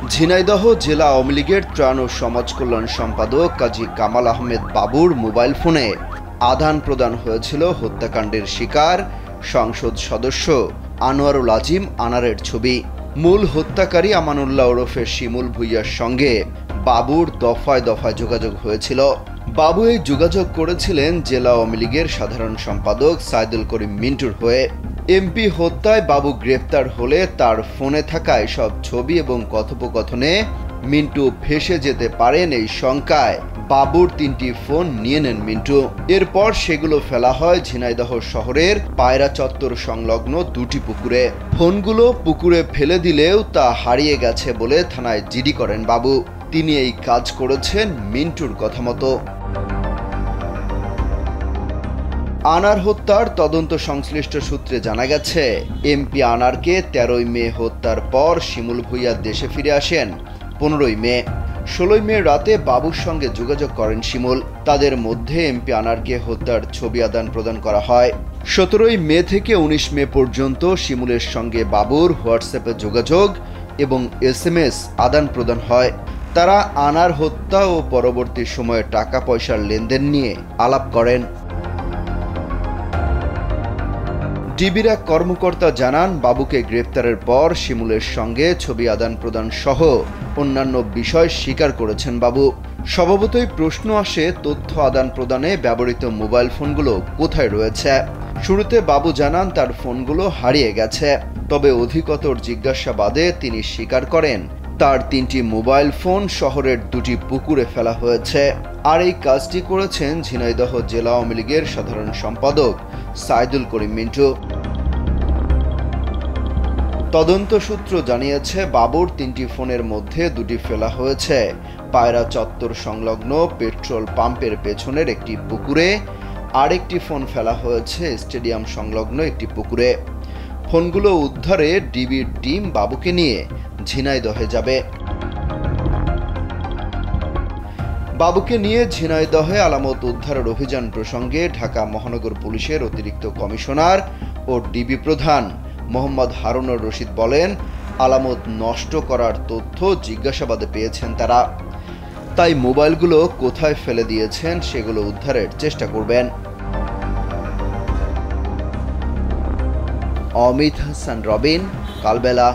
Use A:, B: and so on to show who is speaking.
A: ঝিনাইদহ জেলা আওয়ামী লীগের ত্রাণ ও সমাজ কল্যাণ সম্পাদক কাজী কামাল আহমেদ বাবুর মোবাইল ফোনে আদান প্রদান হয়েছিল হত্যাকাণ্ডের শিকার সংসদ সদস্য আনোয়ারুল আজিম আনারের ছবি। মূল হত্যাকারী আমানুল্লাহ ওরফে শিমুল ভূঁইয়ার সঙ্গে বাবুর দফায় দফায় যোগাযোগ হয়েছিল। বাবু এই যোগাযোগ করেছিলেন জেলা আওয়ামী লীগের সাধারণ সম্পাদক সাইদুল করিম মিন্টুর হয়ে। এমপি হত্যায় বাবু গ্রেপ্তার হলে তার ফোনে থাকা এসব ছবি এবং কথোপকথনে মিন্টু ফেঁসে যেতে পারেন এই শঙ্কায় বাবুর 3টি ফোন নিয়ে নেন মিন্টু। এরপর সেগুলো ফেলা হয় ঝিনাইদহ শহরের পায়রা চত্বর সংলগ্ন 2টি পুকুরে। ফোনগুলো পুকুরে ফেলে দিলেও তা হারিয়ে গেছে বলে থানায় জিডি করেন বাবু। তিনি এই কাজ করেছেন মিন্টুর কথা মতো। আনার হত্যার তদন্ত সংশ্লিষ্ট সূত্রে জানা গেছে, এমপি আনারকে 13ই মে হত্যার পর শিমুল ভূঁইয়া দেশে ফিরে আসেন 15ই মে। 16ই মে রাতে বাবুর সঙ্গে যোগাযোগ করেন শিমুল। তাদের মধ্যে এমপি আনারকে হত্যার ছবি আদান প্রদান করা হয়। 17ই মে থেকে 19 মে পর্যন্ত শিমুলের সঙ্গে বাবুর হোয়াটসঅ্যাপে যোগাযোগ এবং SMS আদান প্রদান হয়। তারা আনার হত্যা ও পরবর্তী সময়ে টাকা পয়সার লেনদেন নিয়ে আলাপ করেন। ডিবির এক কর্মকর্তা জানান, বাবুকে গ্রেপ্তারের পর শিমুলের সঙ্গে ছবি আদান প্রদান সহ অন্যান্য বিষয় স্বীকার করেছেন বাবু। স্বভাবতই প্রশ্ন আসে, তথ্য আদান প্রদানে ব্যবহৃত মোবাইল ফোনগুলো কোথায় রয়েছে। শুরুতে বাবু জানান তার ফোনগুলো হারিয়ে গেছে, তবে অধিকতর জিজ্ঞাসাবাদে তিনি স্বীকার করেন তার 3টি মোবাইল ফোন শহরের 2টি পুকুরে ফেলা হয়েছে। আর এই কাজটি করেছেন ঝিনাইদহ জেলা আওয়ামী লীগের সাধারণ সম্পাদক সাইদুল করিম মিন্টু। তদন্ত সূত্র জানিয়েছে, বাবুর 3টি ফোনের মধ্যে 2টি ফেলা হয়েছে পায়রা চত্বর সংলগ্ন পেট্রোল পাম্পের পেছনের একটি পুকুরে, আরেকটি ফোন ফেলা হয়েছে স্টেডিয়াম সংলগ্ন একটি পুকুরে। ফোনগুলো উদ্ধারে ডিবির টিম বাবুকে নিয়ে ঝিনাইদহে যাবে। বাবুকে নিয়ে ঝিনাইদহে আলামত উদ্ধারের অভিযান প্রসঙ্গে ঢাকা মহানগর পুলিশের অতিরিক্ত কমিশনার ও ডিবি প্রধান মোহাম্মদ হারুনুর রশিদ বলেন, আলামত নষ্ট করার তথ্য জিজ্ঞাসাবাদে পেয়েছেন তারা, তাই মোবাইলগুলো কোথায় ফেলে দিয়েছেন সেগুলো উদ্ধারের চেষ্টা করবেন। অমিত হাসান রবিন, কালবেলা।